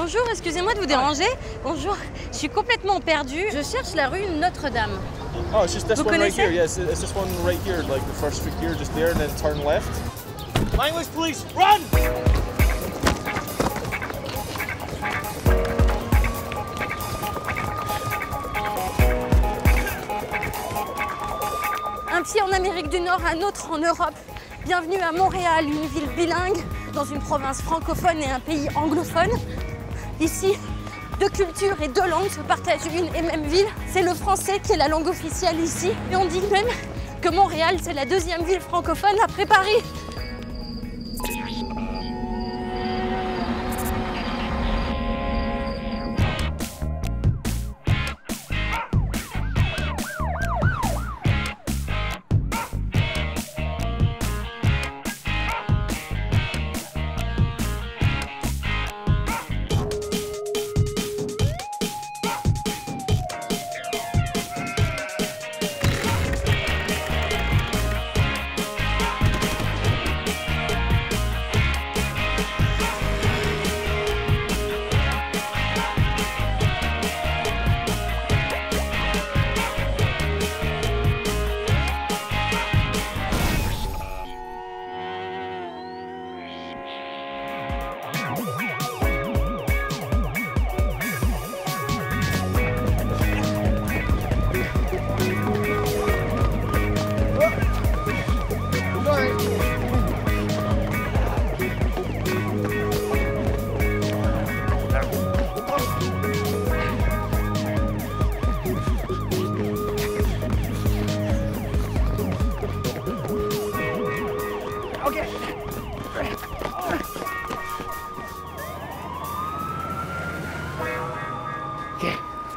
Bonjour, excusez-moi de vous déranger. Bonjour, je suis complètement perdue. Je cherche la rue Notre-Dame. Oh, it's just this Vous one right connaissez? here. Yes, it's this one right here, like the first street here, just there, and then turn left. Language police, run! Un pied en Amérique du Nord, un autre en Europe. Bienvenue à Montréal, une ville bilingue, dans une province francophone et un pays anglophone. Ici, deux cultures et deux langues se partagent une et même ville. C'est le français qui est la langue officielle ici. Et on dit même que Montréal, c'est la deuxième ville francophone après Paris.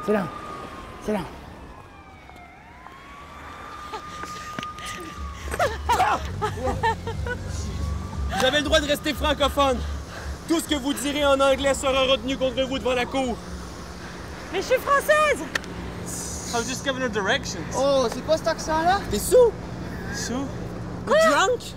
C'est là. C'est là. Vous avez le droit de rester francophone. Tout ce que vous direz en anglais sera retenu contre vous devant la cour. Mais je suis française! I was just giving her directions. Oh, c'est quoi cet accent-là? T'es sous? So, Vous drunk?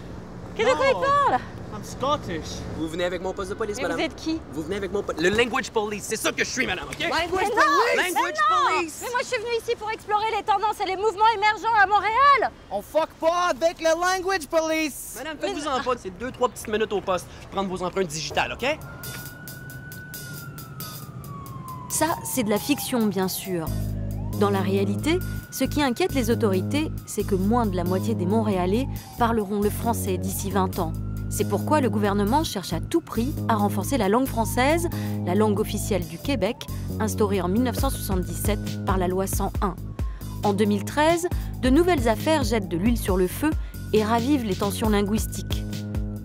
De quoi il parle? I'm Scottish. Vous venez avec mon poste de police, Mais madame. vous êtes qui? Vous venez avec mon poste. Le language police, c'est ça que je suis, madame, OK? Mais non! Language Mais non! police! Mais moi je suis venue ici pour explorer les tendances et les mouvements émergents à Montréal! On fuck pas avec le language police! Madame, faites-vous-en pas. C'est 2-3 petites minutes au poste. Prendre vos empreintes digitales, OK? Ça, c'est de la fiction, bien sûr. Dans la réalité, ce qui inquiète les autorités, c'est que moins de la moitié des Montréalais parleront le français d'ici 20 ans. C'est pourquoi le gouvernement cherche à tout prix à renforcer la langue française, la langue officielle du Québec, instaurée en 1977 par la loi 101. En 2013, de nouvelles affaires jettent de l'huile sur le feu et ravivent les tensions linguistiques.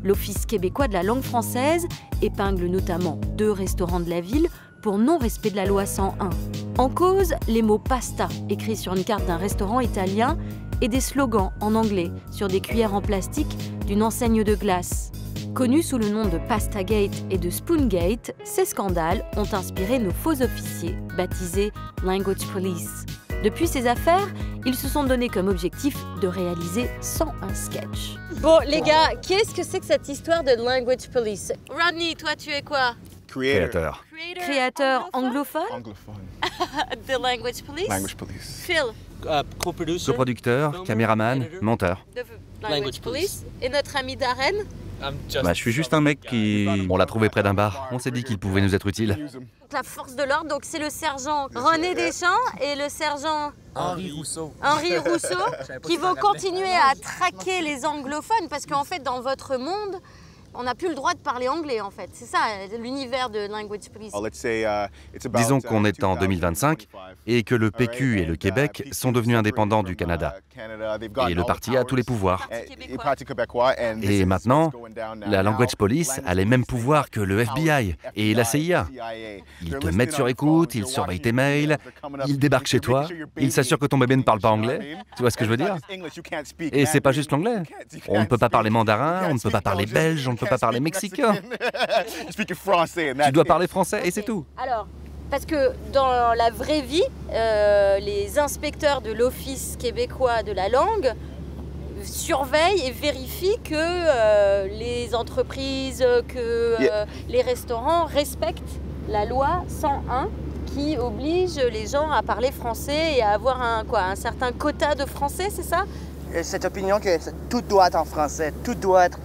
L'Office québécois de la langue française épingle notamment 2 restaurants de la ville pour non-respect de la loi 101. En cause, les mots pasta écrits sur une carte d'un restaurant italien et des slogans en anglais sur des cuillères en plastique d'une enseigne de glace. Connus sous le nom de Pastagate et de Spoongate, ces scandales ont inspiré nos faux officiers, baptisés Language Police. Depuis ces affaires, ils se sont donné comme objectif de réaliser 101 sketchs. Bon, les gars, qu'est-ce que c'est que cette histoire de Language Police? Rodney, toi, tu es quoi? Créateur. Créateur anglophone? Anglophone. The Language Police? Language police. Phil, Co-producer. Coproducteur, caméraman, monteur. the Language Police. Et notre ami Darren? Bah, je suis juste un mec qui... On l'a trouvé près d'un bar. On s'est dit qu'il pouvait nous être utile. La force de l'ordre, donc c'est le sergent René Deschamps et le sergent Henri Rousseau. Henri Rousseau qui vont continuer à traquer les anglophones parce qu'en fait, dans votre monde, on n'a plus le droit de parler anglais, en fait. C'est ça, l'univers de Language Police. Disons qu'on est en 2025 et que le PQ et le Québec sont devenus indépendants du Canada. Et le parti a tous les pouvoirs. Et maintenant, la Language Police a les mêmes pouvoirs que le FBI et la CIA. Ils te mettent sur écoute, ils surveillent tes mails, ils débarquent chez toi, ils s'assurent que ton bébé ne parle pas anglais. Tu vois ce que je veux dire? Et c'est pas juste l'anglais. On ne peut pas parler mandarin, on ne peut pas parler belge, on ne peut pas parler mexicain. Tu dois parler français et c'est tout. Alors, parce que dans la vraie vie, les inspecteurs de l'Office québécois de la langue surveillent et vérifient que les entreprises, que les restaurants respectent la loi 101 qui oblige les gens à parler français et à avoir un certain quota de français, c'est ça? Cette opinion que tout doit être en français, tout doit être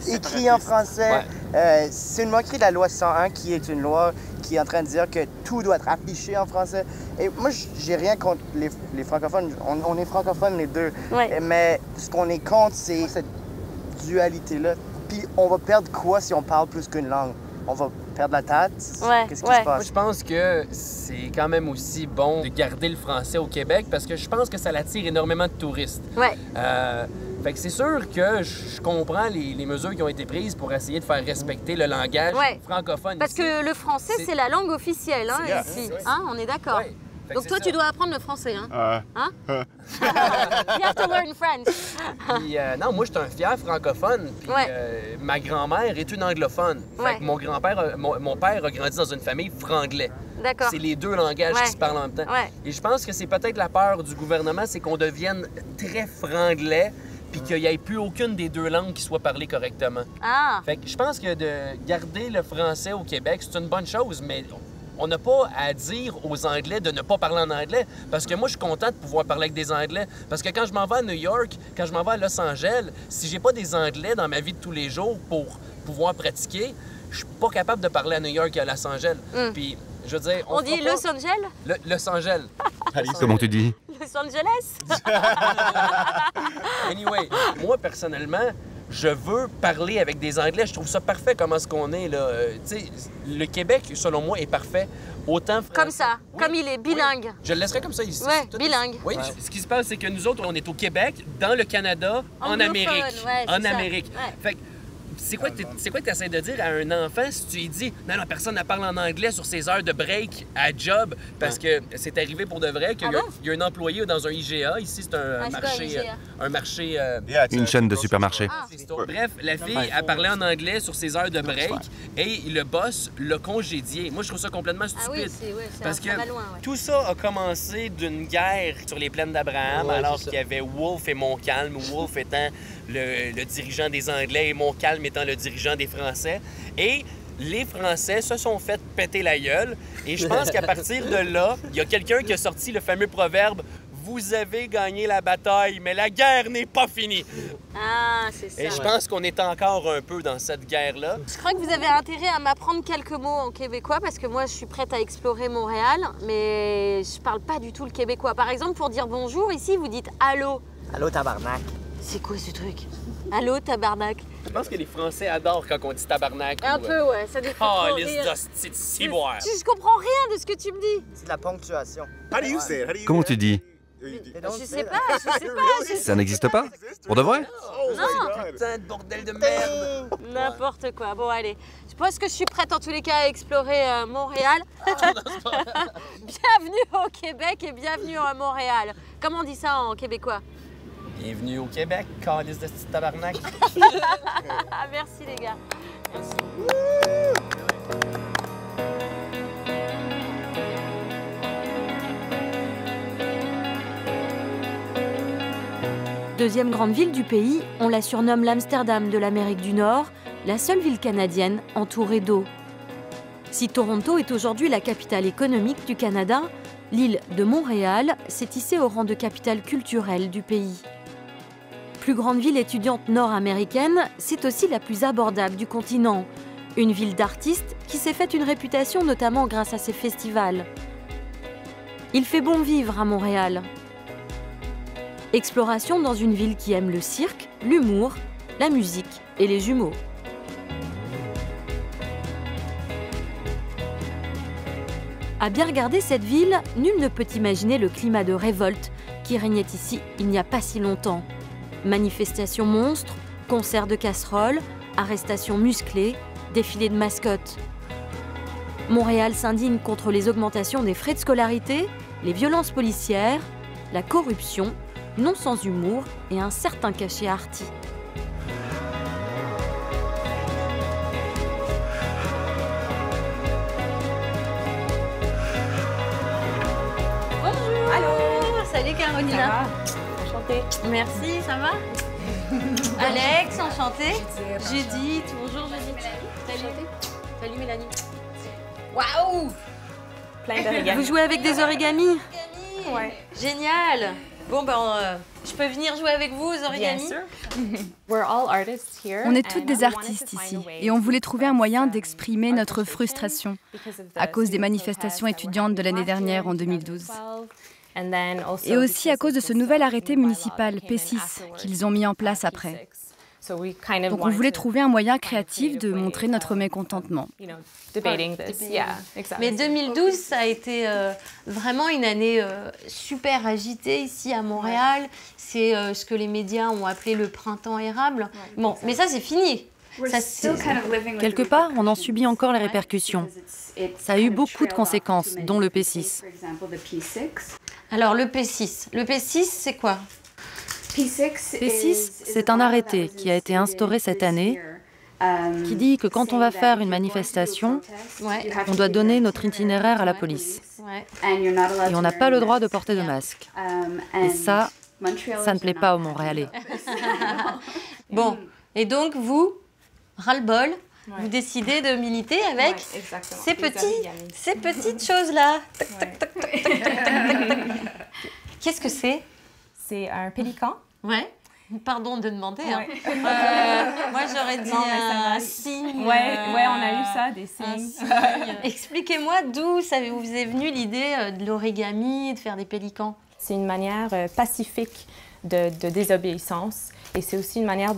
écrit en français. Ouais. C'est une moquerie de la loi 101 qui est une loi qui est en train de dire que tout doit être affiché en français. Et moi, j'ai rien contre les francophones. On est francophones les deux. Ouais. Mais ce qu'on est contre, c'est cette dualité-là. Puis on va perdre quoi si on parle plus qu'une langue? On va perdre la tête? Ouais, Qu'est-ce qui se passe? Moi, je pense que c'est quand même aussi bon de garder le français au Québec parce que je pense que ça attire énormément de touristes. Ouais. Fait que c'est sûr que je comprends les mesures qui ont été prises pour essayer de faire respecter le langage francophone. Parce ici. que le français, c'est la langue officielle ici. Hein, on est d'accord. Ouais. Donc toi, tu dois apprendre le français, hein? You have to learn French. Puis, non, moi, je suis un fier francophone. Puis, ma grand-mère est une anglophone. Fait que mon grand-père, mon père a grandi dans une famille franglais. D'accord. C'est les deux langages qui se parlent en même temps. Et je pense que c'est peut-être la peur du gouvernement, c'est qu'on devienne très franglais puis qu'il n'y ait plus aucune des deux langues qui soit parlée correctement. Fait que je pense que de garder le français au Québec, c'est une bonne chose, mais on n'a pas à dire aux Anglais de ne pas parler en anglais, parce que moi, je suis content de pouvoir parler avec des Anglais. Parce que quand je m'en vais à New York, quand je m'en vais à Los Angeles, si j'ai pas des Anglais dans ma vie de tous les jours pour pouvoir pratiquer, je suis pas capable de parler à New York et à Los Angeles. Puis, je veux dire... On dit Los Angeles? Los Angeles. Comment tu dis? Los Angeles? Anyway, moi, personnellement, je veux parler avec des Anglais. Je trouve ça parfait comment est-ce qu'on est, là. Tu sais, le Québec, selon moi, est parfait. Autant français... Comme ça, comme il est bilingue. Oui. Je le laisserai comme ça ici. Ouais, bilingue. Oui, ce qui se passe, c'est que nous autres, on est au Québec, dans le Canada, en Amérique. En Amérique. Fait que, c'est quoi que tu essaies de dire à un enfant si tu lui dis « Non, personne ne parle en anglais sur ses heures de break à job » parce que c'est arrivé pour de vrai qu'il y a un employé dans un IGA. Ici, c'est un marché... Une chaîne de supermarchés. Bref, la fille a parlé en anglais sur ses heures de break et le boss l'a congédié. Moi, je trouve ça complètement stupide. Parce que tout ça a commencé d'une guerre sur les plaines d'Abraham alors qu'il y avait Wolfe et Montcalm. Wolfe étant le dirigeant des Anglais et Montcalm étant le dirigeant des Français. Et les Français se sont fait péter la gueule. Et je pense qu'à partir de là, il y a quelqu'un qui a sorti le fameux proverbe « Vous avez gagné la bataille, mais la guerre n'est pas finie. » C'est ça. Et je pense qu'on est encore un peu dans cette guerre-là. Je crois que vous avez intérêt à m'apprendre quelques mots en québécois parce que moi, je suis prête à explorer Montréal, mais je parle pas du tout le québécois. Par exemple, pour dire bonjour, ici, vous dites « Allô ». Allô, tabarnak. C'est quoi ce truc? Allô, tabarnak. Je pense que les Français adorent quand on dit tabarnak. Un peu, ouais. Ça défend trop rire. Je comprends rien de ce que tu me dis. C'est de la ponctuation. Comment tu dis? Je sais pas. Ça n'existe pas? Pour de vrai? Non. Putain de bordel de merde. N'importe quoi. Bon, allez. Je pense que je suis prête en tous les cas à explorer Montréal. Bienvenue au Québec et bienvenue à Montréal. Comment on dit ça en québécois? Bienvenue au Québec, calice de petit tabarnak. Merci les gars. Merci. Deuxième grande ville du pays, on la surnomme l'Amsterdam de l'Amérique du Nord, la seule ville canadienne entourée d'eau. Si Toronto est aujourd'hui la capitale économique du Canada, l'île de Montréal s'est hissée au rang de capitale culturelle du pays. Plus grande ville étudiante nord-américaine, c'est aussi la plus abordable du continent. Une ville d'artistes qui s'est faite une réputation notamment grâce à ses festivals. Il fait bon vivre à Montréal. Exploration dans une ville qui aime le cirque, l'humour, la musique et les jumeaux. À bien regarder cette ville, nul ne peut imaginer le climat de révolte qui régnait ici il n'y a pas si longtemps. Manifestations monstres, concerts de casseroles, arrestations musclées, défilés de mascottes. Montréal s'indigne contre les augmentations des frais de scolarité, les violences policières, la corruption, non sans humour et un certain cachet arty. Bonjour. Allô. Salut Carolina. Enchantée. Merci, ça va? Alex, enchantée. Judith, bonjour Judith. Salut. Salut Mélanie. Waouh! Plein d'origami. Vous jouez avec des origamis? Ouais. Génial! Bon, ben, je peux venir jouer avec vous aux origamis? Bien sûr. On est toutes des artistes ici et on voulait trouver un moyen d'exprimer notre frustration à cause des manifestations étudiantes de l'année dernière en 2012. Et aussi à cause de ce nouvel arrêté municipal P6 qu'ils ont mis en place après. Donc on voulait trouver un moyen créatif de montrer notre mécontentement. Mais 2012, ça a été vraiment une année super agitée ici à Montréal. C'est ce que les médias ont appelé le printemps érable. Bon, mais ça c'est fini. Quelque part, on en subit encore les répercussions. Ça a eu beaucoup de conséquences, dont le P6. Alors le P6, c'est quoi? P6, c'est un arrêté qui a été instauré cette année qui dit que quand on va faire une manifestation, on doit donner notre itinéraire à la police. Et on n'a pas le droit de porter de masque. Et ça ne plaît pas aux Montréalais. Bon, et donc vous, ras-le-bol, vous décidez de militer avec ces petites choses-là. Qu'est-ce que c'est? C'est un pélican. Ouais. Pardon de demander. Hein. Moi, j'aurais dit un signe. Ouais, on a eu ça, des signes. Expliquez-moi d'où vous est venue l'idée de l'origami, de faire des pélicans. C'est une manière pacifique de désobéissance et c'est aussi une manière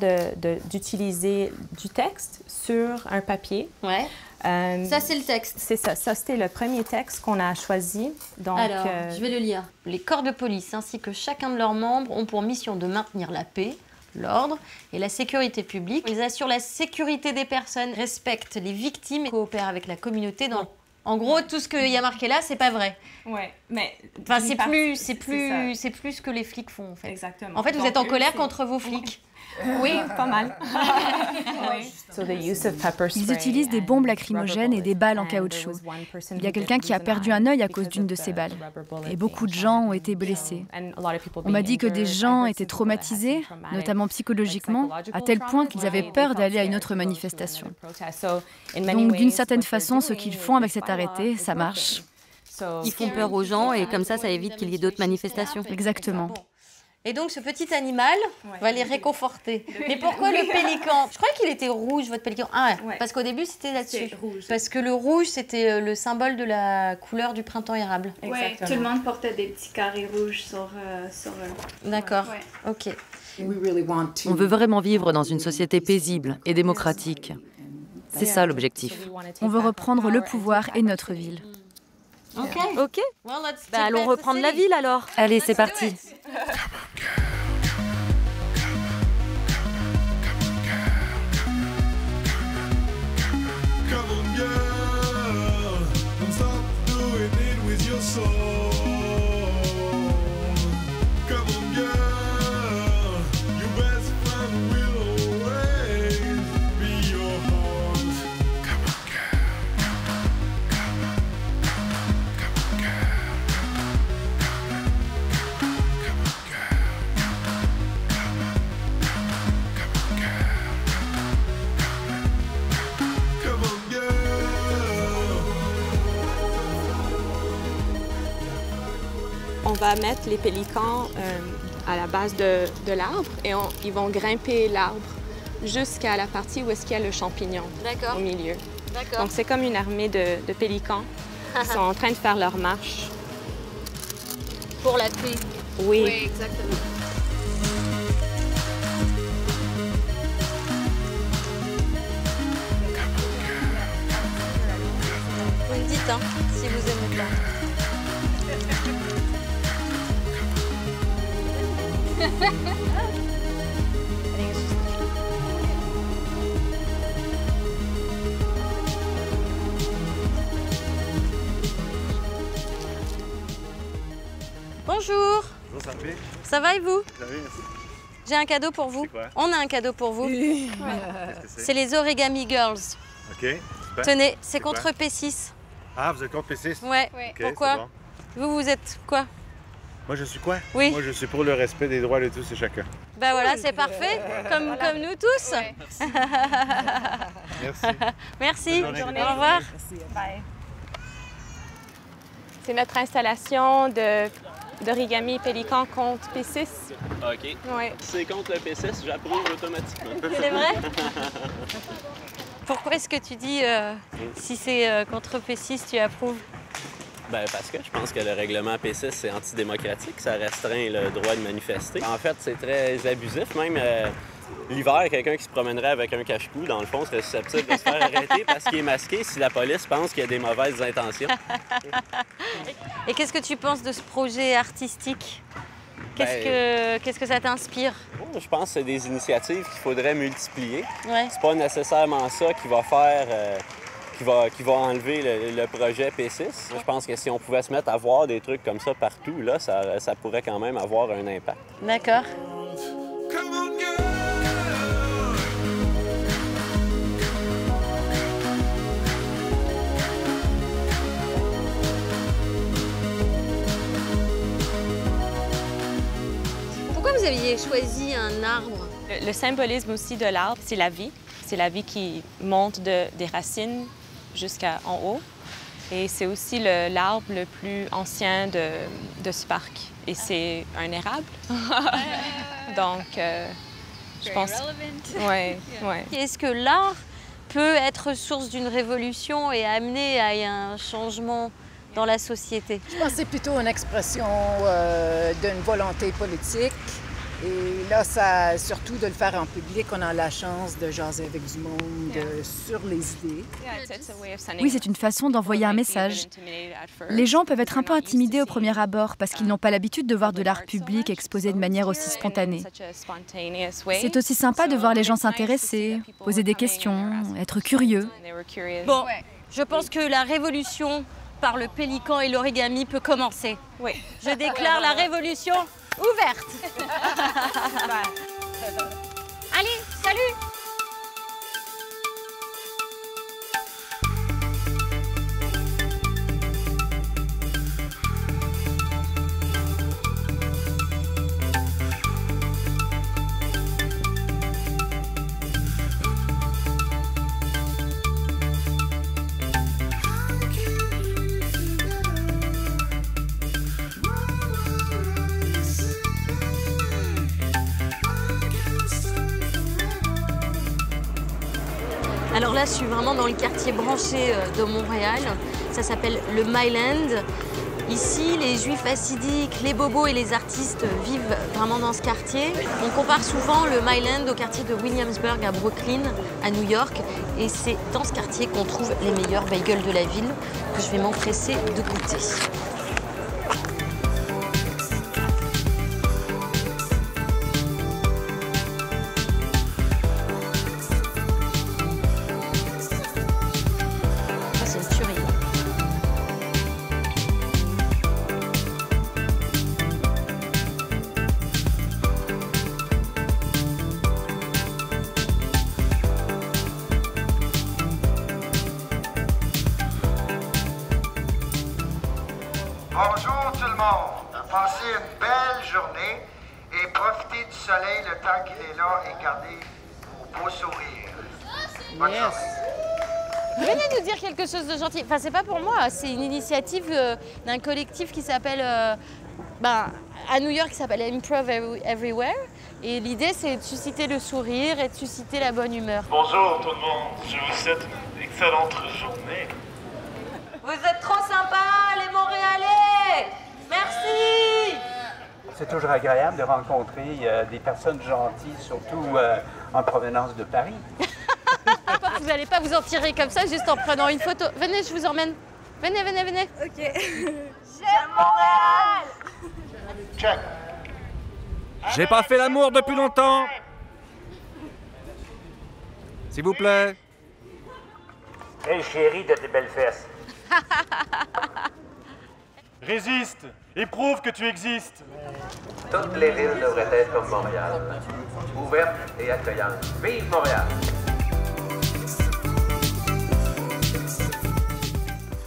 d'utiliser du texte sur un papier. Ouais. Ça, c'est le texte. C'est ça. Ça, c'était le premier texte qu'on a choisi. Donc, alors, je vais le lire. Les corps de police ainsi que chacun de leurs membres ont pour mission de maintenir la paix, l'ordre et la sécurité publique. Ils assurent la sécurité des personnes, respectent les victimes et coopèrent avec la communauté dans... En gros, tout ce qu'il y a marqué là, c'est pas vrai. Ouais, mais... Enfin, c'est plus ce que les flics font, en fait. Exactement. En fait, vous êtes en colère contre vos flics. Oui, pas mal. Ils utilisent des bombes lacrymogènes et des balles en caoutchouc. Il y a quelqu'un qui a perdu un œil à cause d'une de ces balles. Et beaucoup de gens ont été blessés. On m'a dit que des gens étaient traumatisés, notamment psychologiquement, à tel point qu'ils avaient peur d'aller à une autre manifestation. Donc, d'une certaine façon, ce qu'ils font avec cet arrêté, ça marche. Ils font peur aux gens et comme ça évite qu'il y ait d'autres manifestations. Exactement. Et donc, ce petit animal va les réconforter. Mais pourquoi le pélican? Je croyais qu'il était rouge, votre pélican. Ah ouais, parce qu'au début, c'était là-dessus. Parce que le rouge, c'était le symbole de la couleur du printemps érable. Oui, tout le monde portait des petits carrés rouges sur eux. D'accord, ok. On veut vraiment vivre dans une société paisible et démocratique. C'est ça l'objectif. On veut reprendre le pouvoir et notre ville. Ok. Allons reprendre la ville alors. Allez, c'est parti. On va mettre les pélicans à la base de l'arbre et ils vont grimper l'arbre jusqu'à la partie où est-ce qu'il y a le champignon au milieu. Donc c'est comme une armée de pélicans qui sont en train de faire leur marche. Pour la paix. Oui, exactement. Vous me dites si vous aimez pas. Bonjour. Bonjour, ça me fait? Ça va et vous? Ça va, merci. J'ai un cadeau pour vous. On a un cadeau pour vous. C'est les Origami Girls. Ok, super. Tenez, c'est contre P6. Ah, vous êtes contre P6? Ouais. Okay, pourquoi? Bon. Vous êtes quoi? Moi, je suis quoi? Oui. Moi, je suis pour le respect des droits de tous et chacun. Ben voilà, c'est parfait, comme nous tous. Ouais. Merci. Merci. Au revoir. Merci. Bye. C'est notre installation d'origami pélican contre P6. OK. Ouais. Si c'est contre le P6, j'approuve automatiquement. C'est vrai? Pourquoi est-ce que tu dis si c'est contre P6, tu approuves? Ben parce que je pense que le règlement P6, c'est antidémocratique. Ça restreint le droit de manifester. En fait, c'est très abusif. Même l'hiver, quelqu'un qui se promènerait avec un cache-cou, dans le fond, serait susceptible de se faire arrêter parce qu'il est masqué si la police pense qu'il y a des mauvaises intentions. Et qu'est-ce que tu penses de ce projet artistique? Qu'est-ce que ça t'inspire? Je pense que c'est des initiatives qu'il faudrait multiplier. Ouais. C'est pas nécessairement ça qui va faire... qui va enlever le projet P6. Je pense que si on pouvait se mettre à voir des trucs comme ça partout, là, ça pourrait quand même avoir un impact. D'accord. Pourquoi vous aviez choisi un arbre? Le symbolisme aussi de l'arbre, c'est la vie. C'est la vie qui monte des racines jusqu'en haut. Et c'est aussi l'arbre le plus ancien de ce parc. Et c'est un érable. Donc, je pense... Ouais, ouais. Est-ce que l'art peut être source d'une révolution et amener à un changement dans la société? Je pense que c'est plutôt une expression d'une volonté politique. Et là, surtout de le faire en public, on a la chance de jaser avec du monde sur les idées. Oui, c'est une façon d'envoyer un message. Les gens peuvent être un peu intimidés au premier abord parce qu'ils n'ont pas l'habitude de voir de l'art public exposé de manière aussi spontanée. C'est aussi sympa de voir les gens s'intéresser, poser des questions, être curieux. Bon, je pense que la révolution par le pélican et l'origami peut commencer. Oui. Je déclare la révolution ouverte. Allez, salut! Alors là, je suis vraiment dans le quartier branché de Montréal. Ça s'appelle le Myland. Ici, les juifs hassidiques, les bobos et les artistes vivent vraiment dans ce quartier. On compare souvent le Myland au quartier de Williamsburg à Brooklyn, à New York. Et c'est dans ce quartier qu'on trouve les meilleurs bagels de la ville que je vais m'empresser de goûter. Bonjour tout le monde. Passez une belle journée et profitez du soleil le temps qu'il est là et gardez vos beaux sourires. Bonne journée. Venez nous dire quelque chose de gentil. Enfin, c'est pas pour moi, c'est une initiative d'un collectif qui s'appelle, à New York, qui s'appelle Improv Everywhere. Et l'idée, c'est de susciter le sourire et de susciter la bonne humeur. Bonjour tout le monde, je vous souhaite une excellente journée. Vous êtes trop sympas, les Montréalais! Merci! C'est toujours agréable de rencontrer des personnes gentilles, surtout en provenance de Paris. Vous n'allez pas vous en tirer comme ça juste en prenant une photo. Venez, je vous emmène. Venez, venez, venez. Ok. J'aime Montréal! Check. J'ai pas fait l'amour depuis longtemps. S'il vous plaît. Hey chérie, de tes belles fesses. Résiste et prouve que tu existes. Toutes les villes devraient être comme Montréal. Ouvertes et accueillantes. Vive Montréal!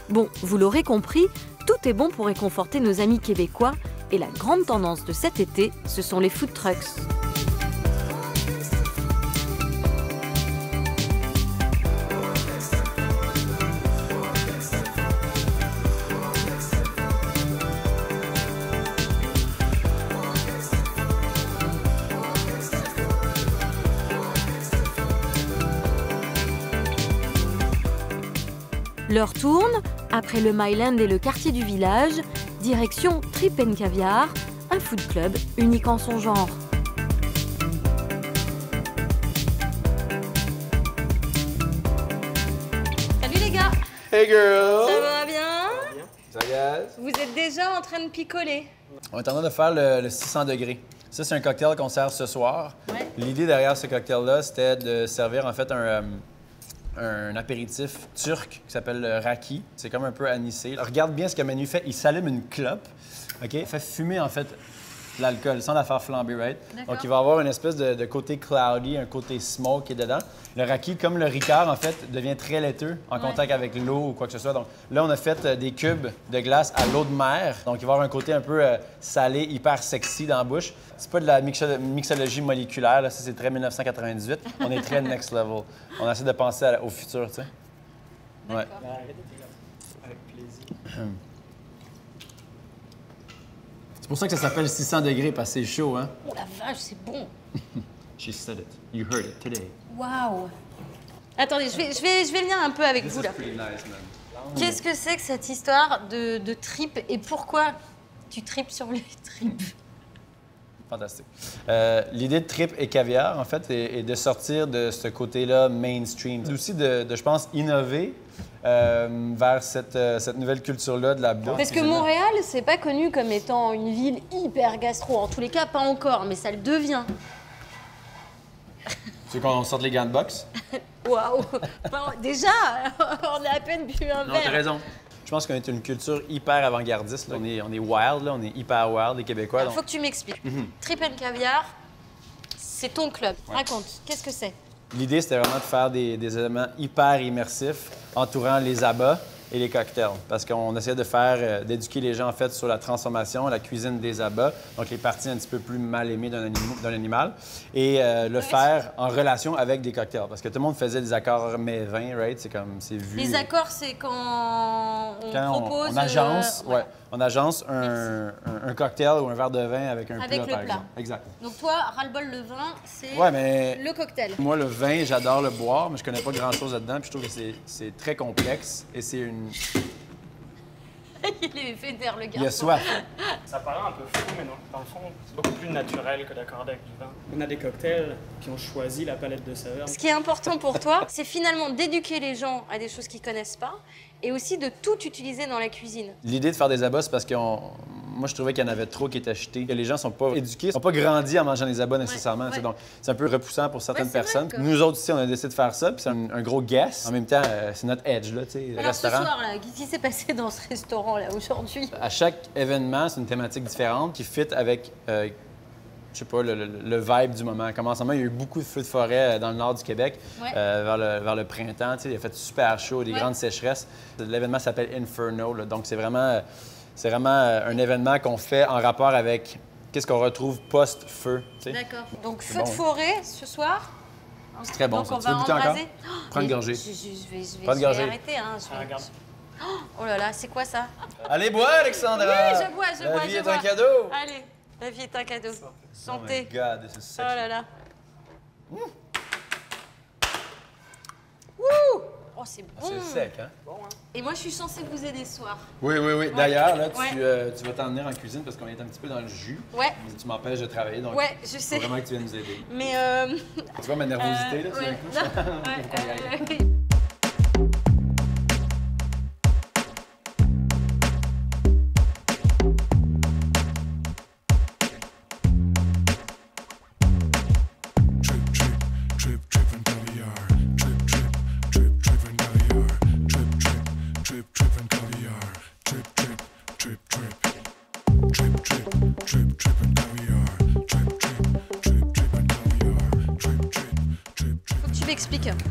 Bon, vous l'aurez compris, tout est bon pour réconforter nos amis québécois. Et la grande tendance de cet été, ce sont les food trucks. L'heure tourne, après le Myland et le quartier du village, direction Trip & Caviar, un food club unique en son genre. Salut les gars! Hey girl! Ça va bien? Ça guys? Vous êtes déjà en train de picoler? On est en train de faire le 600 degrés. Ça, c'est un cocktail qu'on sert ce soir. Ouais. L'idée derrière ce cocktail-là, c'était de servir en fait un apéritif turc qui s'appelle le raki. C'est comme un peu anisé. Regarde bien ce que Manu fait. Il s'allume une clope, OK? Il fait fumer en fait l'alcool sans la faire flamber, right? Donc, il va avoir une espèce de côté cloudy, un côté smoke qui est dedans. Le raki, comme le ricard, en fait, devient très laiteux en contact avec l'eau ou quoi que ce soit. Donc, là, on a fait des cubes de glace à l'eau de mer. Donc, il va y avoir un côté un peu salé, hyper sexy dans la bouche. C'est pas de la mixologie moléculaire, là. Ça, c'est très 1998. On est très next level. On essaie de penser au futur, tu sais. Ouais. Avec plaisir. C'est pour ça que ça s'appelle 600 degrés, parce que c'est chaud, hein? Oh la vache, c'est bon! She said it. You heard it today. Wow! Attendez, je vais venir un peu avec vous, là. Qu'est-ce que c'est que cette histoire de trip et pourquoi tu tripes sur les tripes? Fantastique. L'idée de Trip & Caviar, en fait, est de sortir de ce côté-là mainstream. C'est aussi de, je pense, innover vers cette nouvelle culture-là de la bouffe. Parce que Montréal, c'est pas connu comme étant une ville hyper gastro. En tous les cas, pas encore, mais ça le devient. Tu veux qu'on sorte les gants de boxe? Waouh! Déjà, on a à peine bu un verre. Non, t'as raison. Je pense qu'on est une culture hyper avant-gardiste. On est wild, là. On est hyper wild, les Québécois. Il faut que tu m'expliques. Trip & Caviar, c'est ton club. Ouais. Raconte, qu'est-ce que c'est? L'idée, c'était vraiment de faire des éléments hyper immersifs entourant les abats et les cocktails. Parce qu'on essayait d'éduquer les gens, en fait, sur la transformation, la cuisine des abats, donc les parties un petit peu plus mal aimées d'un animal, et le faire en relation avec des cocktails. Parce que tout le monde faisait des accords mets-vins, right? C'est vu... Les accords, c'est quand on propose... On agence un cocktail ou un verre de vin avec un plat, par exemple. Exact. Donc toi, ras-le-bol, le vin, c'est le cocktail. Moi, le vin, j'adore le boire, mais je connais pas grand-chose là-dedans. Puis je trouve que c'est très complexe et c'est une... Il est vénère, le gars. Il a soif. Ça paraît un peu fou, mais dans le fond, c'est beaucoup plus naturel que d'accorder avec du vin. On a des cocktails qui ont choisi la palette de saveurs. Ce qui est important pour toi, c'est finalement d'éduquer les gens à des choses qu'ils connaissent pas et aussi de tout utiliser dans la cuisine. L'idée de faire des abats, c'est parce que moi, je trouvais qu'il y en avait trop qui étaient achetés. Que les gens sont pas éduqués, sont pas grandis en mangeant des abats nécessairement. Ouais. Donc, c'est un peu repoussant pour certaines personnes. Nous autres ici, on a décidé de faire ça, puis c'est un gros guess. En même temps, c'est notre edge, là, tu sais, le restaurant. Ce soir, qu'est-ce qui s'est passé dans ce restaurant-là aujourd'hui? À chaque événement, c'est une thématique différente qui fit avec... je sais pas, le vibe du moment. Comme en ce moment, il y a eu beaucoup de feux de forêt dans le nord du Québec, vers le printemps. Il a fait super chaud, des grandes sécheresses. L'événement s'appelle Inferno, là, donc c'est vraiment un événement qu'on fait en rapport avec qu'est-ce qu'on retrouve post-feu. D'accord. Donc feu de forêt ce soir. C'est très bon. Donc, ça. Tu veux goûter encore? Prends une gorgée. Je vais arrêter. Hein. Regarde. Oh là là, c'est quoi ça? Allez, bois, Alexandra! Oui, je bois. La vie est un cadeau! Allez. La vie est un cadeau. Santé. Oh my God, this is sexy. Oh là là. Wouh! Oh, c'est bon. C'est sec, hein? Bon, hein? Et moi, je suis censée vous aider ce soir. Oui. D'ailleurs, là, tu vas t'en venir en cuisine parce qu'on est un petit peu dans le jus. Ouais. Tu m'empêches de travailler, donc je sais. Faut vraiment que tu viennes nous aider. Mais Tu vois ma nervosité, là, tout d'un coup?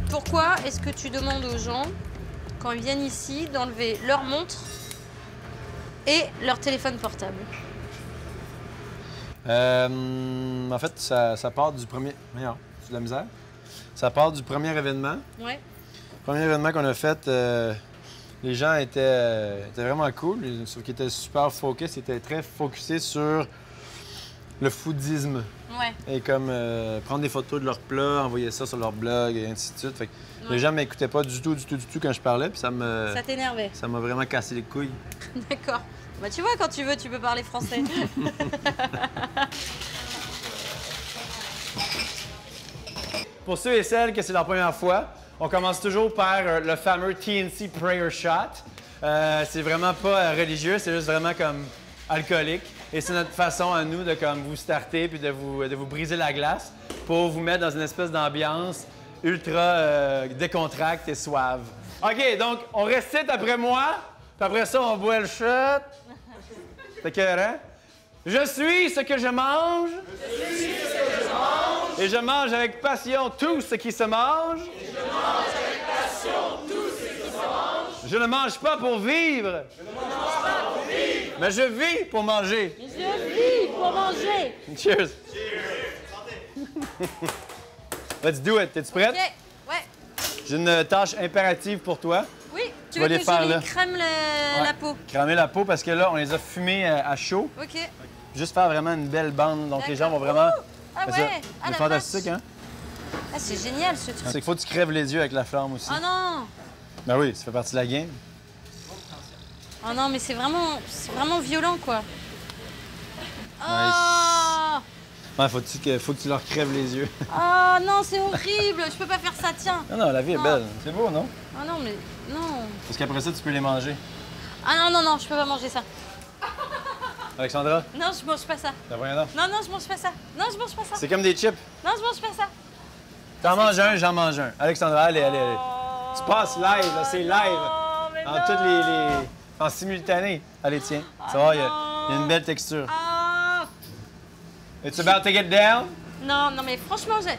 Pourquoi est-ce que tu demandes aux gens, quand ils viennent ici, d'enlever leur montre et leur téléphone portable? En fait, ça part du premier... Merde, c'est de la misère. Ça part du premier événement. Ouais. Le premier événement qu'on a fait, les gens étaient vraiment cool, sauf qu'ils étaient super focus, ils étaient très focusés sur le foodisme. Ouais. Et comme prendre des photos de leurs plats, envoyer ça sur leur blog et ainsi de suite. Fait que les gens m'écoutaient pas du tout quand je parlais, puis ça me... Ça t'énervait? Ça m'a vraiment cassé les couilles. D'accord. Bah tu vois, quand tu veux, tu peux parler français. Pour ceux et celles que c'est leur première fois, on commence toujours par le fameux TNC Prayer Shot. C'est vraiment pas religieux, c'est juste vraiment comme alcoolique. Et c'est notre façon à nous de comme vous starter puis de vous briser la glace pour vous mettre dans une espèce d'ambiance ultra décontracte et suave. OK, donc on récite après moi, puis après ça, on boit le shot. C'est écœurant. Je suis ce que je mange. Je suis ce que je mange. Et je mange avec passion tout ce qui se mange. Et je mange avec passion tout ce qui se mange. Je ne mange pas pour vivre. Je ne mange pas pour vivre. Mais je vis pour manger. Mais je vis pour manger. Cheers. Let's do it. T'es-tu prête? OK. Ouais. J'ai une tâche impérative pour toi. Oui, tu veux que je lui crème la peau? Cramer la peau parce que là, on les a fumés à chaud. OK. Juste faire vraiment une belle bande. Donc les gens vont vraiment... Ah ouais! C'est fantastique, hein? Ah, c'est génial, ce truc. C'est qu'il faut que tu crèves les yeux avec la flamme aussi. Oh non! Ben oui, ça fait partie de la game. Oh non, mais c'est vraiment violent, quoi. Oh! Nice. Ouais, faut que tu leur crèves les yeux. Oh non, c'est horrible! Je peux pas faire ça, tiens! Non, la vie est belle. C'est beau, non? Oh non, mais non! Parce qu'après ça, tu peux les manger. Ah non, je peux pas manger ça. Alexandra? Non, je mange pas ça. T'as rien là? Non, je mange pas ça. Non, je mange pas ça. C'est comme des chips. Non, je mange pas ça. T'en manges un, j'en mange un. Alexandra, allez. Tu passes live, là, c'est live. En toutes les... En simultané. Allez, tiens. Ça va, il y a une belle texture. It's about to get down? Non, mais franchement, j'ai...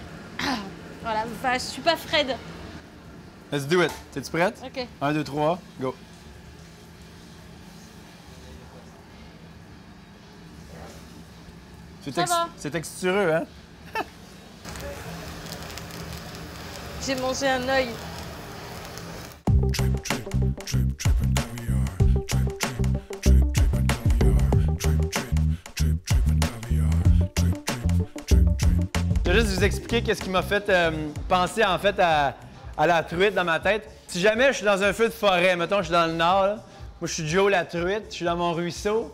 Voilà, je suis pas Fred. Let's do it. T'es-tu prête? OK. 1, 2, 3, go. C'est textureux, hein? J'ai mangé un œil. Je vais juste vous expliquer qu'est-ce qui m'a fait penser en fait à la truite dans ma tête. Si jamais je suis dans un feu de forêt, mettons je suis dans le nord, là, moi je suis Joe la truite, je suis dans mon ruisseau,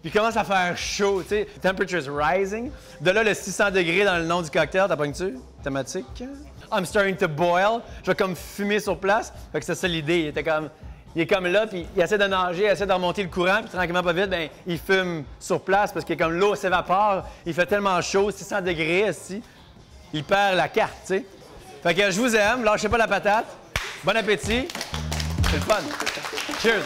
puis il commence à faire chaud, tu sais, temperature's rising. De là, le 600 degrés dans le nom du cocktail, t'as pognes-tu? Thématique. I'm starting to boil. Je vais comme fumer sur place. Fait que c'est ça l'idée. Il est comme là, puis il essaie de nager, il essaie de remonter le courant, puis tranquillement, pas vite, bien, il fume sur place parce que comme l'eau s'évapore, il fait tellement chaud, 600 degrés ici, il perd la carte, tu sais. Fait que je vous aime, lâchez pas la patate. Bon appétit. C'est le fun. Cheers.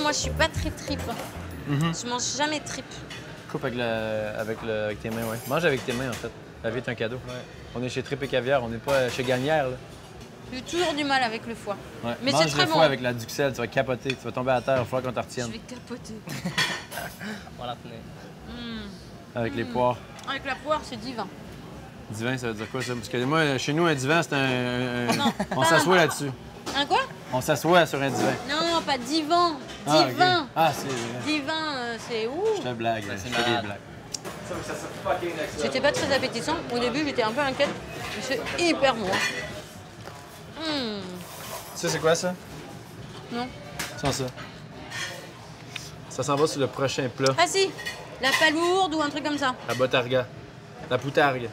Moi, je suis pas trip. Je mange jamais trip. Coupe avec tes mains, ouais. Mange avec tes mains, en fait. La vie est un cadeau. Ouais. On est chez Trip et Caviar, on n'est pas chez Gagnère, là. J'ai toujours du mal avec le foie. Ouais. Mais c'est très bon. Foie avec la duxelle, tu vas capoter, tu vas tomber à terre, il va falloir qu'on te retienne. Je vais capoter. On va la tenir. Avec les poires. Avec la poire, c'est divin. Divin, ça veut dire quoi, ça? Parce que moi, chez nous, un divan, c'est un... On s'assoit là-dessus. Un quoi? On s'assoit sur un divan. Non, pas divan. Divin. Okay. Ah, c'est... Divin, c'est où? Je te blague, c'est des blagues. C'était pas très appétissant. Au début, j'étais un peu inquiète. Mais c'est hyper bon. Ça, c'est quoi, ça? Non. Sans ça. Ça s'en va sur le prochain plat. Ah si! La palourde ou un truc comme ça. La botarga. La poutargue.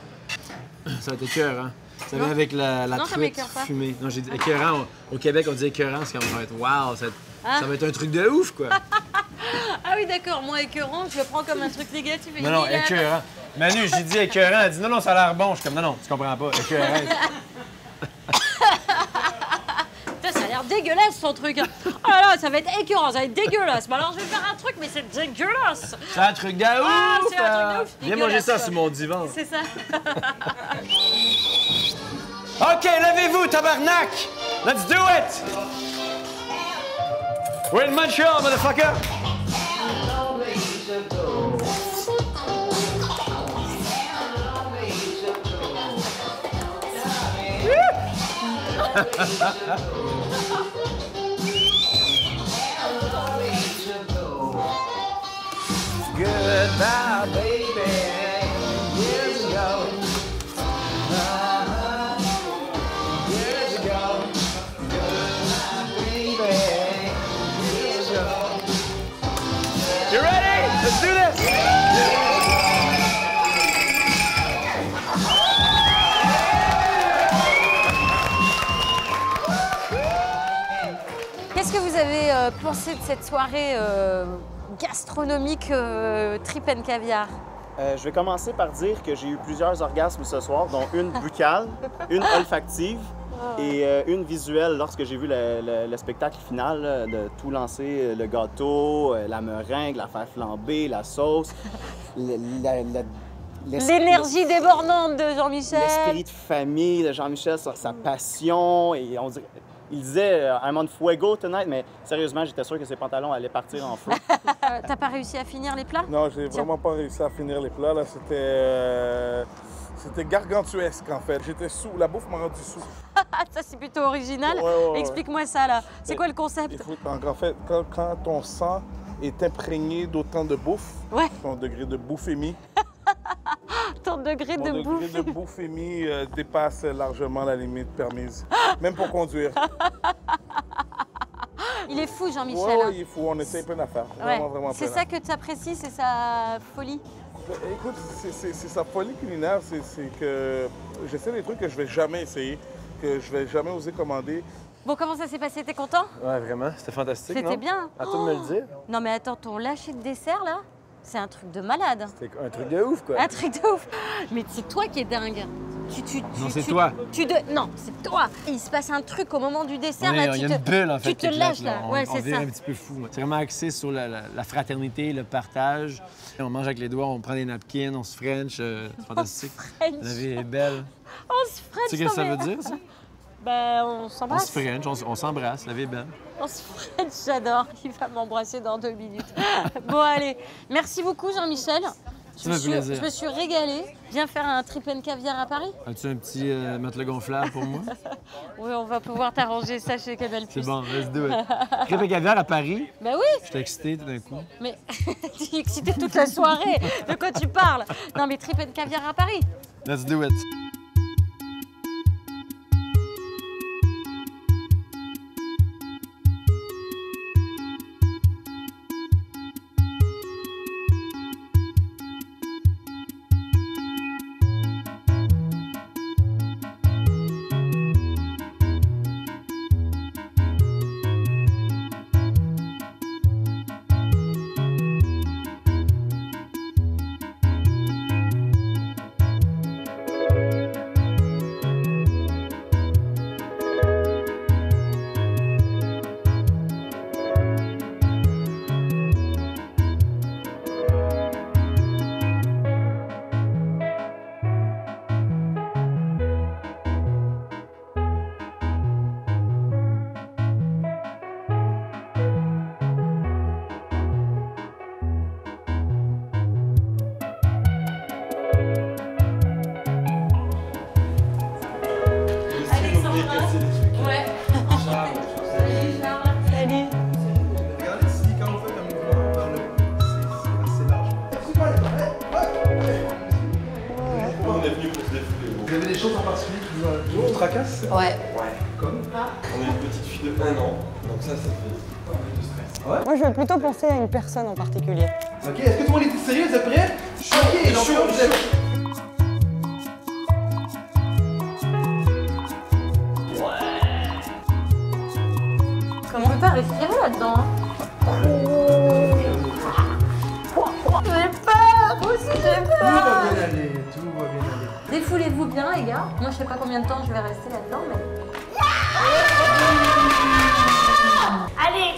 Ça va être écœurant, hein? Ça vient avec la truite fumée. Non, j'ai dit écœurant. Au Québec, on dit écœurant, c'est comme ça va être wow, ça va être un truc de ouf, quoi. Ah oui, d'accord. Moi, écœurant, je le prends comme un truc négatif. Non, écœurant. Manu, j'ai dit écœurant. Elle dit non, ça a l'air bon. Je suis comme non, tu comprends pas. Écœurant. Ça a dégueulasse son truc. Oh là là, ça va être écœurant, ça va être dégueulasse. Mais alors je vais faire un truc, mais c'est dégueulasse. C'est un truc de ouf! C'est un truc de ouf. Viens manger ça sur mon divan. C'est ça. OK, levez-vous, tabarnak! Let's do it! We're in Montreal, motherfucker! Goodbye, baby. Years ago. Years ago. Goodbye, baby. Years ago. You ready? Let's do this. Qu'est-ce que vous avez pensé de cette soirée gastronomique Trip and Caviar? Je vais commencer par dire que j'ai eu plusieurs orgasmes ce soir, dont une buccale, une olfactive et une visuelle lorsque j'ai vu le spectacle final là, de tout lancer, le gâteau, la meringue, la faire flamber, la sauce, l'énergie débordante de Jean-Michel. L'esprit de famille de Jean-Michel sur sa passion et on dirait... Il disait I'm on fuego tonight, mais sérieusement, j'étais sûr que ses pantalons allaient partir en feu. T'as pas réussi à finir les plats? Non, j'ai vraiment pas réussi à finir les plats. Là, c'était gargantuesque, en fait. J'étais sous. La bouffe m'a rendu sous. Ça, c'est plutôt original. Ouais. Explique-moi ça, là. C'est quoi le concept? Écoute, en fait, quand ton sang est imprégné d'autant de bouffe, ton degré de bouffémie, ton degré de bouffémie dépasse largement la limite permise, même pour conduire. Il est fou, Jean-Michel. Ouais, il est fou. On essaie plein d'affaires. Vraiment, vraiment plein. C'est ça que tu apprécies, c'est sa folie? Écoute, c'est sa folie culinaire. C'est que j'essaie des trucs que je vais jamais essayer, que je vais jamais oser commander. Bon, comment ça s'est passé? T'es content? Ouais, vraiment. C'était fantastique, C'était bien. À toi de me le dire. Non, mais attends, ton lâcher de dessert, là, c'est un truc de malade. C'était un truc de ouf, quoi. Un truc de ouf. Mais c'est toi qui es dingue. Non, c'est toi. Non, c'est toi. Il se passe un truc au moment du dessert. Il y a une bulle, en fait. Tu te lâches, là. On vire un petit peu fou. C'est vraiment axé sur la fraternité, le partage. On mange avec les doigts, on prend des napkins, on se french. C'est fantastique. La vie est belle. On se french. Tu sais ce que ça veut dire, ça? Ben, on s'embrasse. On se french, on s'embrasse. La vie est belle. On se french, j'adore. Il va m'embrasser dans 2 minutes. Bon, allez. Merci beaucoup, Jean-Michel. Ça fait plaisir. Je me suis régalée. Viens faire un Trip and Caviar à Paris. As-tu un petit matelas gonflable pour moi? Oui, on va pouvoir t'arranger ça chez Canal+. C'est bon, let's do it. Trip and Caviar à Paris? Ben oui. J'étais excitée tout d'un coup. Mais tu es excitée toute la soirée. De quoi tu parles? Non, mais Trip and Caviar à Paris. Let's do it. Vous avez des choses en particulier qui vous tracassent? Ouais. Comme? On est une petite fille de 1 an, donc ça fait pas mal de stress. Ouais. Moi, je vais plutôt penser à une personne en particulier. Ok, est-ce que tout le monde est sérieux? Vous êtes prêts? Choqué, donc vous êtes... Comment on peut pas respirer là-dedans? J'ai peur! Moi aussi j'ai peur! Tout va bien aller, tout va bien aller. Défoulez-vous bien les gars. Moi je sais pas combien de temps je vais rester là-dedans mais... Allez.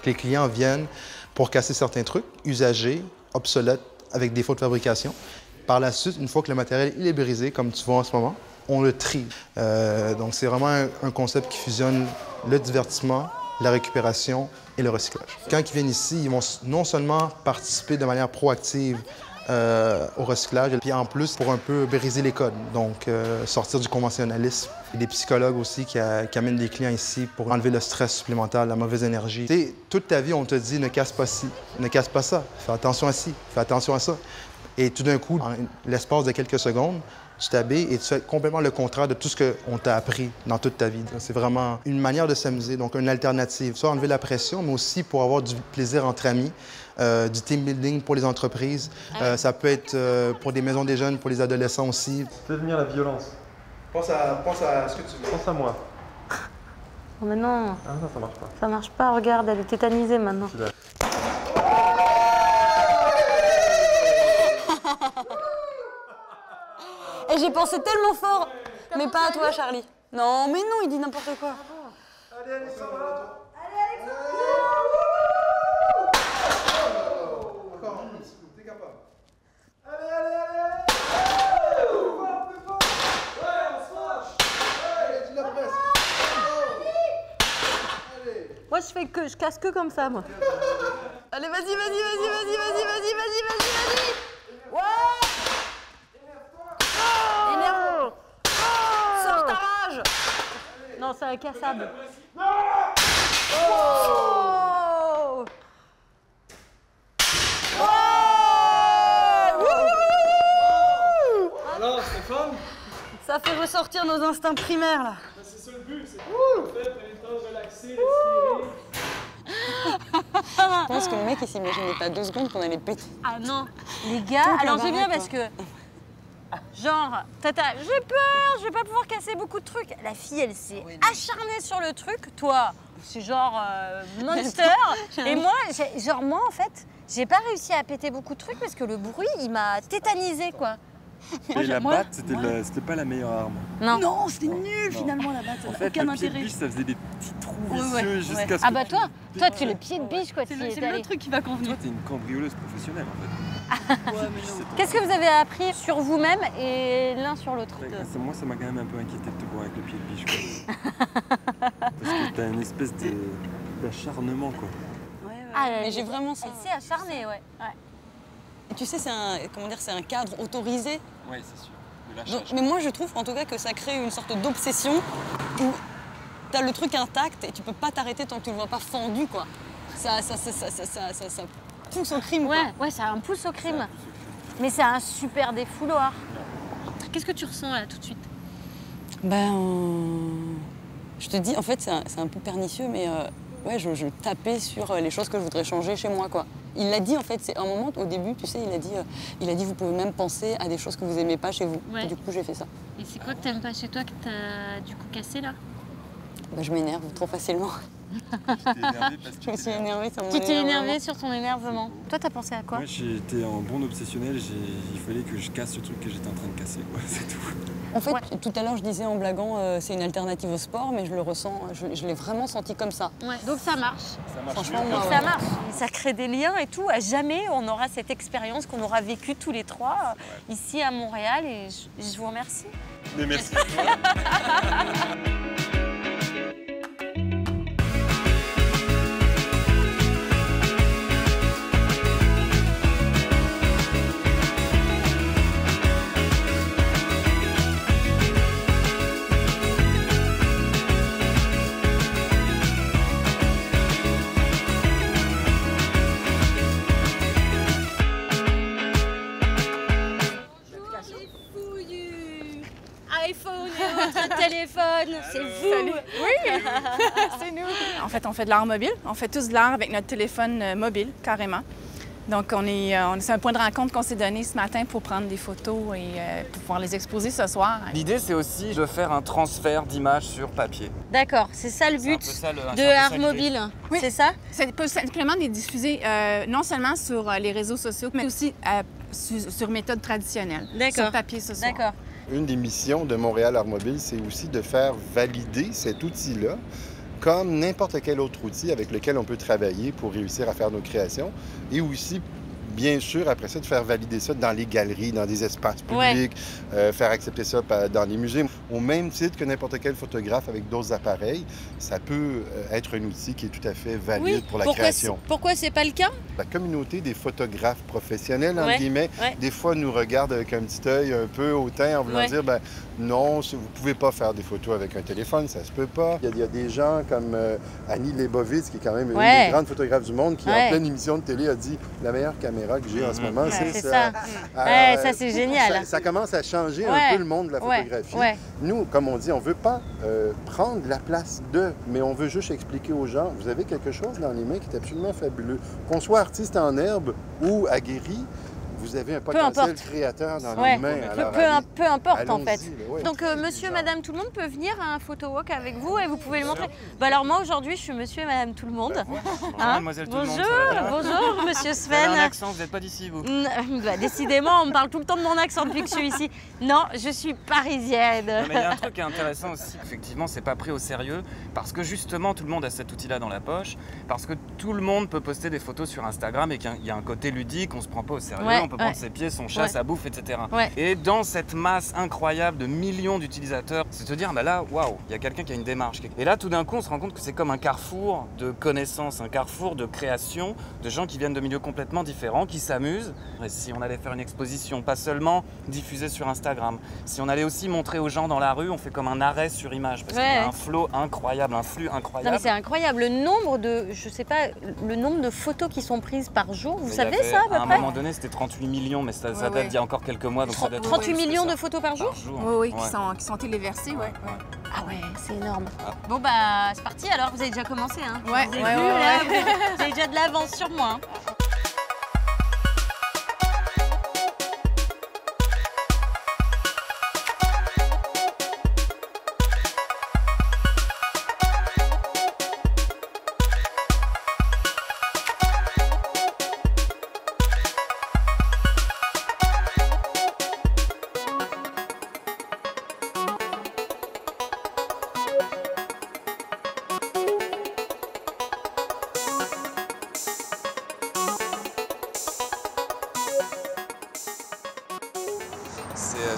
Les clients viennent pour casser certains trucs usagés, obsolètes, avec défaut de fabrication. Par la suite, une fois que le matériel il est brisé, comme tu vois en ce moment, on le trie. Donc c'est vraiment un concept qui fusionne le divertissement, la récupération et le recyclage. Quand ils viennent ici, ils vont non seulement participer de manière proactive au recyclage, et puis en plus pour un peu briser les codes, donc sortir du conventionnalisme. Il y a des psychologues aussi qui amènent des clients ici pour enlever le stress supplémentaire, la mauvaise énergie. Tu sais, toute ta vie, on te dit ne casse pas ci, ne casse pas ça, fais attention à ci, fais attention à ça. Et tout d'un coup, en l'espace de quelques secondes, tu t'habilles et tu fais complètement le contraire de tout ce qu'on t'a appris dans toute ta vie. C'est vraiment une manière de s'amuser, donc une alternative. Soit enlever la pression, mais aussi pour avoir du plaisir entre amis, du team building pour les entreprises. Ça peut être pour des maisons des jeunes, pour les adolescents aussi. Devenir la violence. Pense à ce que tu veux. Pense à moi. Oh, mais non. Ah non, ça marche pas. Ça marche pas, regarde, elle est tétanisée maintenant. Et j'ai pensé tellement fort, mais pas à toi, Charlie. Non, mais non, il dit n'importe quoi. Allez, Alexandra. Encore un petit coup, t'es capable. Allez. Plus fort. Ouais, on se lâche. Allez, tu l'as presque. Allez. Moi, je casse que comme ça, moi. Allez, vas-y. Ouais. Énerve. Sors ta rage. Non, c'est incassable. Oh. Alors, Stéphane? Ça fait ressortir nos instincts primaires, là. C'est ça le but, c'est pour le temps de relaxer, respirer. Je pense que le mec, il s'imaginait pas 2 secondes qu'on allait péter. Ah non, les gars, alors c'est bien parce que, genre, tata, j'ai peur, je vais pas pouvoir casser beaucoup de trucs. La fille, elle s'est acharnée sur le truc. Toi, c'est genre monster. Et moi, en fait, j'ai pas réussi à péter beaucoup de trucs parce que le bruit, il m'a tétanisé, quoi. Et la batte, c'était pas la meilleure arme. Non, c'était nul finalement la batte, ça n'a aucun le pied intérêt. de biche, ça faisait des petits trous vicieux jusqu'à ce que... Ah bah toi, t'es le pied de biche, quoi. C'est le truc qui va convenir. Toi, t'es une cambrioleuse professionnelle, en fait. Qu'est-ce que vous avez appris sur vous-même et l'un sur l'autre? Moi, ça m'a quand même un peu inquiété de te voir avec le pied de biche, quoi. Parce que t'as une espèce d'acharnement, quoi. Mais j'ai vraiment ça. Elle s'est acharnée, ouais. Et tu sais, c'est un cadre autorisé. Oui, c'est sûr. De la charge. Mais moi, je trouve en tout cas que ça crée une sorte d'obsession où t'as le truc intact et tu peux pas t'arrêter tant que tu le vois pas fendu, quoi. Ça pousse au crime, quoi. Ouais, c'est un pouce au crime. Mais c'est un super défouloir. Qu'est-ce que tu ressens là tout de suite? Je te dis, en fait, c'est un peu pernicieux, mais ouais, je tapais sur les choses que je voudrais changer chez moi, quoi. Il l'a dit, en fait, c'est un moment, au début, tu sais, il a dit vous pouvez même penser à des choses que vous aimez pas chez vous. Ouais. Et du coup, j'ai fait ça. Et c'est quoi que t'aimes pas chez toi que t'as du coup cassé là? Je m'énerve trop facilement. Je me suis énervée sur mon énervement. Tu t'es énervée sur ton énervement. Toi, t'as pensé à quoi? Moi, j'étais en bon obsessionnel, il fallait que je casse ce truc que j'étais en train de casser, quoi, c'est tout. En fait, tout à l'heure, je disais en blaguant, c'est une alternative au sport, mais je le ressens, je l'ai vraiment senti comme ça. Ouais, donc ça marche. Ça marche. Franchement, moi, ça marche. Ça crée des liens et tout. À jamais, on aura cette expérience qu'on aura vécue tous les trois ici à Montréal et je vous remercie. Mais merci à toi. iPhone et votre téléphone. C'est vous. Oui, c'est nous. En fait, on fait de l'art mobile. On fait tous de l'art avec notre téléphone mobile, carrément. Donc, c'est un point de rencontre qu'on s'est donné ce matin pour prendre des photos et pour pouvoir les exposer ce soir. L'idée, c'est aussi de faire un transfert d'images sur papier. D'accord, c'est ça le but de Art Mobile, oui. C'est ça? C'est simplement de les diffuser non seulement sur les réseaux sociaux, mais aussi sur méthode traditionnelle, sur papier ce soir. D'accord. Une des missions de Montréal Art Mobile, c'est aussi de faire valider cet outil-là comme n'importe quel autre outil avec lequel on peut travailler pour réussir à faire nos créations et aussi, bien sûr, après ça, de faire valider ça dans les galeries, dans des espaces publics, faire accepter ça dans les musées. Au même titre que n'importe quel photographe avec d'autres appareils, ça peut être un outil qui est tout à fait valide pour la création. Pourquoi c'est pas le cas? La communauté des photographes professionnels, entre guillemets, des fois nous regarde avec un petit œil un peu hautain en voulant dire, ben non, vous pouvez pas faire des photos avec un téléphone, ça se peut pas. Il y a des gens comme Annie Leibovitz, qui est quand même une des grandes photographes du monde, qui en pleine émission de télé a dit « La meilleure caméra que j'ai en ce moment, c'est ça. » Ça, c'est génial. Ça commence à changer un peu le monde de la photographie. Nous, comme on dit, on veut pas prendre la place d'eux, mais on veut juste expliquer aux gens, vous avez quelque chose dans les mains qui est absolument fabuleux. Qu'on soit artiste en herbe ou aguerri, vous avez un potentiel créateur dans les mains. Peu importe, en fait. Donc, monsieur, madame, tout le monde peut venir à un photo walk avec vous et vous pouvez le montrer. Bah, alors, moi, aujourd'hui, je suis monsieur et madame tout le monde. Bonjour, mademoiselle tout le monde. Bonjour, monsieur Sven. Vous avez un accent, vous n'êtes pas d'ici, vous? Bah, décidément, on me parle tout le temps de mon accent depuis que je suis ici. Non, je suis parisienne. Non, mais il y a un truc qui est intéressant aussi. Effectivement, c'est pas pris au sérieux parce que justement, tout le monde a cet outil-là dans la poche, parce que tout le monde peut poster des photos sur Instagram et qu'il y a un côté ludique, on se prend pas au sérieux. On peut prendre ses pieds, son chat, sa bouffe, etc. Et dans cette masse incroyable de millions d'utilisateurs, c'est se dire, bah là, waouh, il y a quelqu'un qui a une démarche. Et là, tout d'un coup, on se rend compte que c'est comme un carrefour de connaissances, un carrefour de création, de gens qui viennent de milieux complètement différents, qui s'amusent. Et si on allait faire une exposition, pas seulement diffusée sur Instagram, si on allait aussi montrer aux gens dans la rue, on fait comme un arrêt sur image, parce qu'il y a un flow incroyable, un flux incroyable. Non, mais c'est incroyable, le nombre de, je sais pas, le nombre de photos qui sont prises par jour, vous savez ça à peu près? À un moment donné, c'était 38 millions, mais ça date d'il y a encore quelques mois. Donc 38 millions de photos par jour? Oui, qui sont téléversées, Ah ouais, c'est énorme. Bon bah, c'est parti alors, vous avez déjà commencé, hein? Vous avez déjà de l'avance sur moi.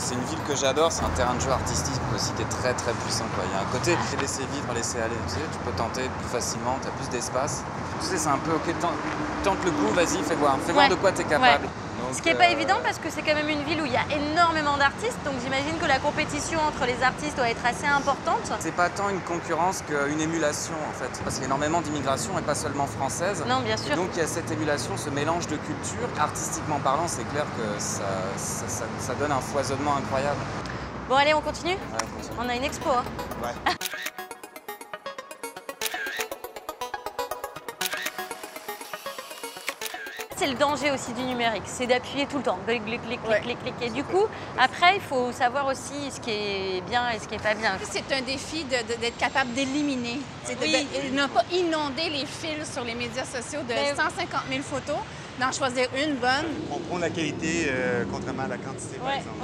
C'est une ville que j'adore, c'est un terrain de jeu artistique aussi qui est très très puissant. Il y a un côté laisser vivre, laisser aller, tu sais, tu peux tenter plus facilement, tu as plus d'espace. Tu sais, c'est un peu ok, tente le coup, vas-y, fais voir de quoi tu es capable. Donc, ce qui n'est pas évident parce que c'est quand même une ville où il y a énormément d'artistes, donc j'imagine que la compétition entre les artistes doit être assez importante. C'est pas tant une concurrence qu'une émulation en fait, parce qu'il y a énormément d'immigration et pas seulement française. Non, bien sûr. Et donc il y a cette émulation, ce mélange de cultures. Artistiquement parlant, c'est clair que ça donne un foisonnement incroyable. Bon allez, on continue? Ouais, on continue. On a une expo. Hein. Ouais. C'est le danger aussi du numérique, c'est d'appuyer tout le temps, clic, clic, clic, clic, clic, clic. Et du coup, après, il faut savoir aussi ce qui est bien et ce qui n'est pas bien. C'est un défi d'être capable d'éliminer, de ne pas inonder les fils sur les médias sociaux de 150 000 photos, d'en choisir une bonne. On prend la qualité contrairement à la quantité, par exemple.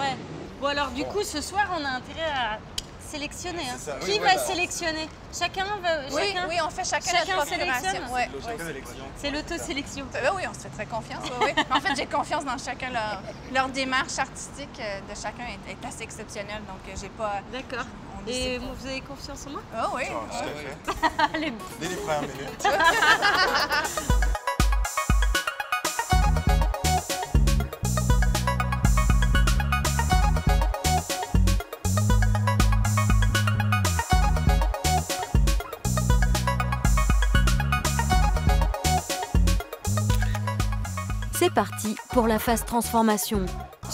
Bon alors du coup, ce soir, on a intérêt à sélectionner. Hein. Qui va sélectionner? Chacun va. Oui, on fait chacun sélectionne. C'est l'auto-sélection. Oui, on se fait très confiance. En fait, j'ai confiance dans chacun. Leur démarche artistique de chacun est assez exceptionnelle, donc j'ai pas. D'accord. Et vous avez confiance en moi? Ah oui. Allez. Dès les premières minutes. C'est parti pour la phase transformation.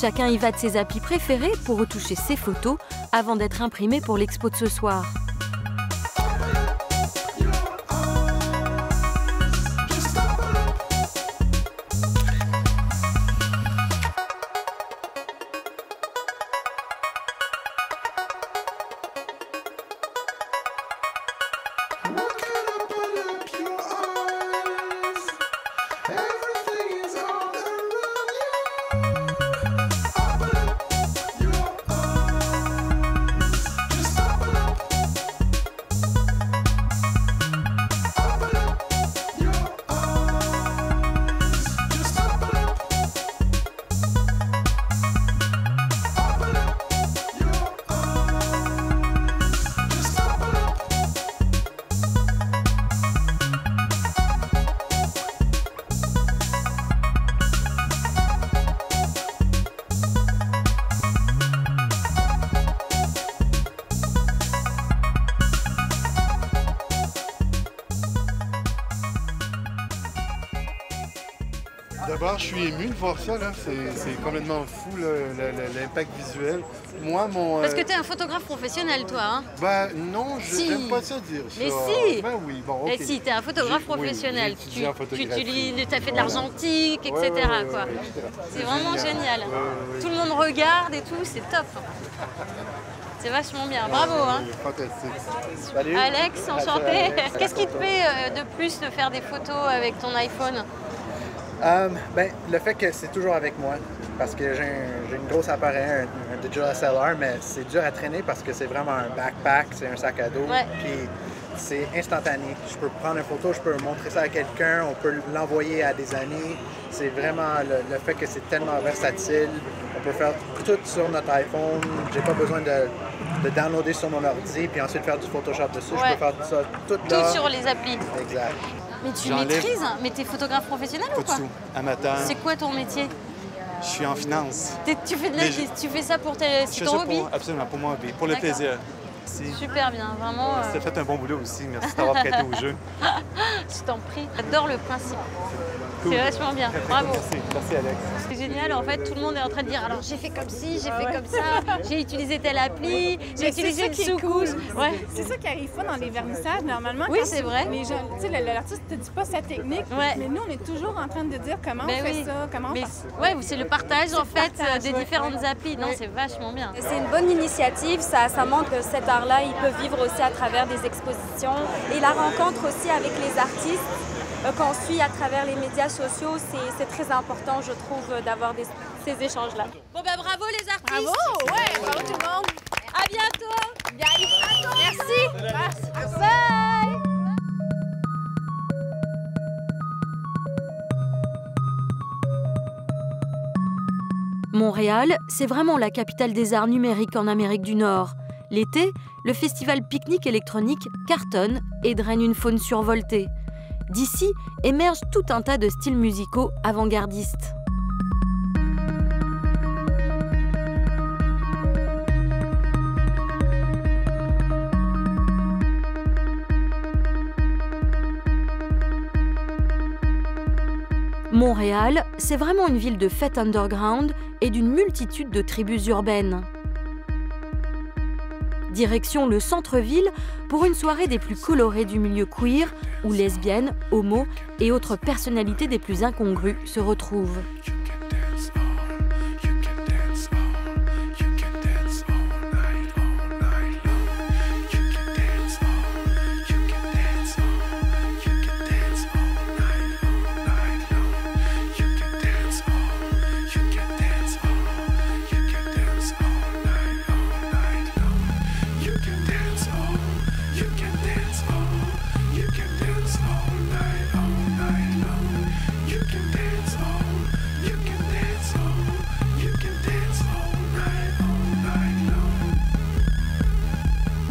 Chacun y va de ses applis préférés pour retoucher ses photos avant d'être imprimées pour l'expo de ce soir. D'abord, je suis ému de voir ça, là. C'est complètement fou, l'impact visuel. Moi, Parce que tu es un photographe professionnel, toi, hein? Ben non, je n'aime pas ça dire ça. Mais si! Ben oui, bon, OK. Mais si, tu es un photographe professionnel. Oui, Tu as fait de l'argentique, etc. quoi. C'est vraiment génial. Tout le monde regarde et tout, c'est top. C'est vachement bien. Bravo, hein? Fantastique. Salut. Alex, enchanté. Qu'est-ce qui te fait de plus de faire des photos avec ton iPhone? Le fait que c'est toujours avec moi, parce que j'ai une grosse appareil, un Digital SLR, mais c'est dur à traîner parce que c'est vraiment un backpack, c'est un sac à dos, puis c'est instantané. Je peux prendre une photo, je peux montrer ça à quelqu'un, on peut l'envoyer à des amis. C'est vraiment le fait que c'est tellement versatile. On peut faire tout sur notre iPhone. J'ai pas besoin de downloader sur mon ordi puis ensuite faire du Photoshop dessus. Je peux faire ça tout là. Tout sur les applis. Exact. Mais tu maîtrises? Mais t'es photographe professionnel ou quoi? Pas du tout. Amateur. C'est quoi ton métier? Je suis en finance. Tu fais ça pour c'est ton hobby? Absolument, pour mon hobby, pour le plaisir. Merci. Super bien, vraiment. Tu as fait un bon boulot aussi. Merci d'avoir prêté au jeu. Je t'en prie. J'adore le principe. Cool. C'est vachement bien. Bravo. Merci Alex. C'est génial, en fait, tout le monde est en train de dire alors j'ai fait comme ci, j'ai fait comme ça, j'ai utilisé telle appli, j'ai utilisé une sous-couche. Ouais. C'est ça qui arrive pas dans les vernissages normalement. Oui, c'est vrai. Les gens, l'artiste te dit pas sa technique, mais nous on est toujours en train de dire comment on fait ça, comment on fait. Ouais, c'est le partage en fait des différentes applis. Non, c'est vachement bien. C'est une bonne initiative, ça montre que cet art-là, il peut vivre aussi à travers des expositions et la rencontre aussi avec les artistes. Qu'on suit à travers les médias sociaux, c'est très important, je trouve, d'avoir ces échanges-là. Bon, ben bravo les artistes! Bravo! Ouais, bravo tout le monde! À bientôt! Bientôt! Merci! Bye! Montréal, c'est vraiment la capitale des arts numériques en Amérique du Nord. L'été, le festival Pique-Nique électronique cartonne et draine une faune survoltée. D'ici émergent tout un tas de styles musicaux avant-gardistes. Montréal, c'est vraiment une ville de fêtes underground et d'une multitude de tribus urbaines. Direction le centre-ville pour une soirée des plus colorées du milieu queer, où lesbiennes, homos et autres personnalités des plus incongrues se retrouvent.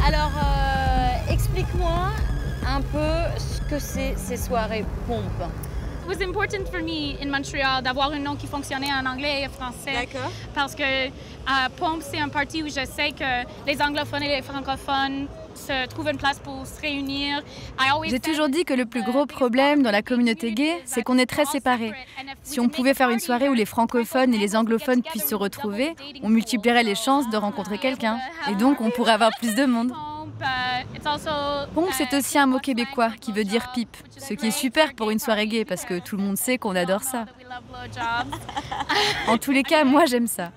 Alors, explique-moi un peu ce que c'est ces soirées pompes. was important for me in Montreal d'avoir un nom qui fonctionnait en anglais et en français. D'accord. Parce que Pompe, c'est un parti où je sais que les anglophones et les francophones se trouvent une place pour se réunir. J'ai toujours dit que le plus gros problème dans la communauté gay, c'est qu'on est très séparés. Si on pouvait faire une soirée où les francophones et les anglophones puissent se retrouver, on multiplierait les chances de rencontrer quelqu'un. Et donc, on pourrait avoir plus de monde. Pompe, c'est aussi un mot québécois qui veut dire pipe, ce qui est super pour une soirée gay parce que tout le monde sait qu'on adore ça. En tous les cas, moi j'aime ça.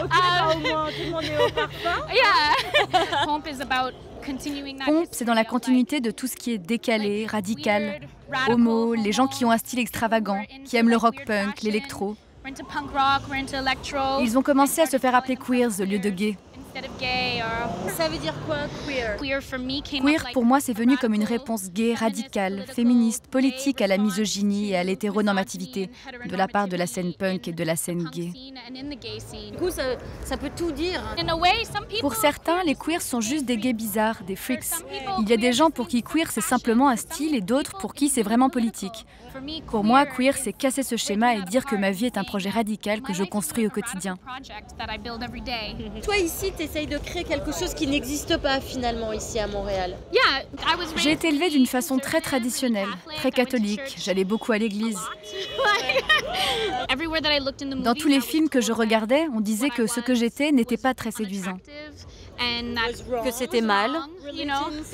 Ok, au moins tout le monde est au parfum. Pompe, c'est dans la continuité de tout ce qui est décalé, radical, homo, les gens qui ont un style extravagant, qui aiment le rock punk, l'électro. Ils ont commencé à se faire appeler queers au lieu de gays. Ça veut dire quoi, queer? Queer, pour moi, c'est venu comme une réponse gay, radicale, féministe, politique à la misogynie et à l'hétéronormativité de la part de la scène punk et de la scène gay. Du coup, ça peut tout dire. Pour certains, les queers sont juste des gays bizarres, des freaks. Il y a des gens pour qui queer, c'est simplement un style et d'autres pour qui c'est vraiment politique. Pour moi, queer, c'est casser ce schéma et dire que ma vie est un projet radical que je construis au quotidien. Toi, ici, tu essayes de créer quelque chose qui n'existe pas finalement ici à Montréal. J'ai été élevée d'une façon très traditionnelle, très catholique. J'allais beaucoup à l'église. Dans tous les films que je regardais, on disait que ce que j'étais n'était pas très séduisant. Que c'était mal.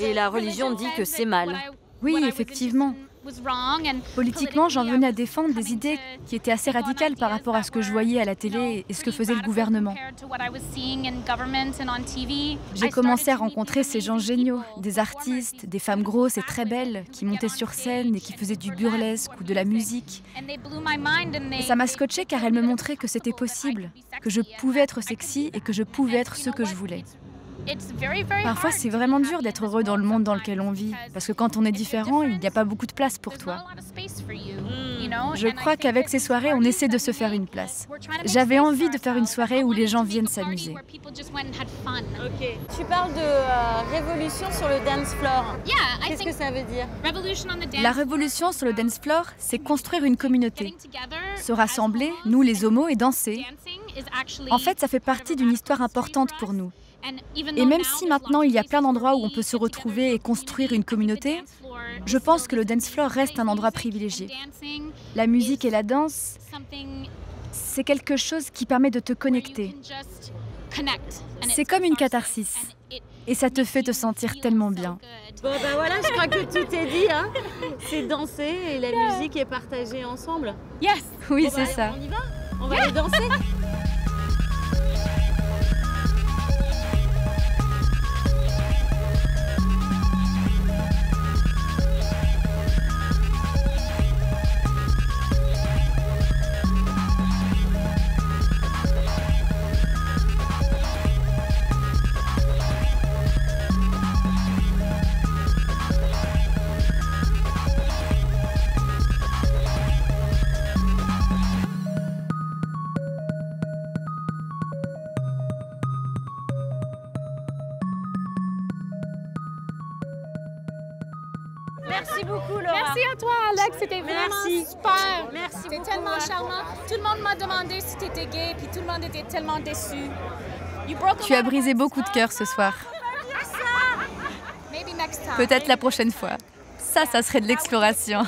Et la religion dit que c'est mal. Oui, effectivement. Politiquement, j'en venais à défendre des idées qui étaient assez radicales par rapport à ce que je voyais à la télé et ce que faisait le gouvernement. J'ai commencé à rencontrer ces gens géniaux, des artistes, des femmes grosses et très belles qui montaient sur scène et qui faisaient du burlesque ou de la musique. Et ça m'a scotché car elles me montraient que c'était possible, que je pouvais être sexy et que je pouvais être ce que je voulais. Parfois, c'est vraiment dur d'être heureux dans le monde dans lequel on vit, parce que quand on est différent, il n'y a pas beaucoup de place pour toi. Je crois qu'avec ces soirées, on essaie de se faire une place. J'avais envie de faire une soirée où les gens viennent s'amuser. Tu parles de révolution sur le dance floor. Qu'est-ce que ça veut dire? La révolution sur le dance floor, c'est construire une communauté. Se rassembler, nous les homos, et danser. En fait, ça fait partie d'une histoire importante pour nous. Et même si maintenant il y a plein d'endroits où on peut se retrouver et construire une communauté, je pense que le dance floor reste un endroit privilégié. La musique et la danse, c'est quelque chose qui permet de te connecter. C'est comme une catharsis. Et ça te fait te sentir tellement bien. Bon, ben voilà, je crois que tout est dit. Hein. C'est danser et la musique est partagée ensemble. Yes. Oui, c'est ça. On y va? On va aller danser? Merci beaucoup, Laura. Merci à toi, Alex. C'était vraiment super. Merci C'était beaucoup, tellement charmant. Tout le monde m'a demandé si tu étais gay, puis tout le monde était tellement déçu. Tu as brisé beaucoup de cœurs ce soir. Peut-être la prochaine fois. Ça serait de l'exploration.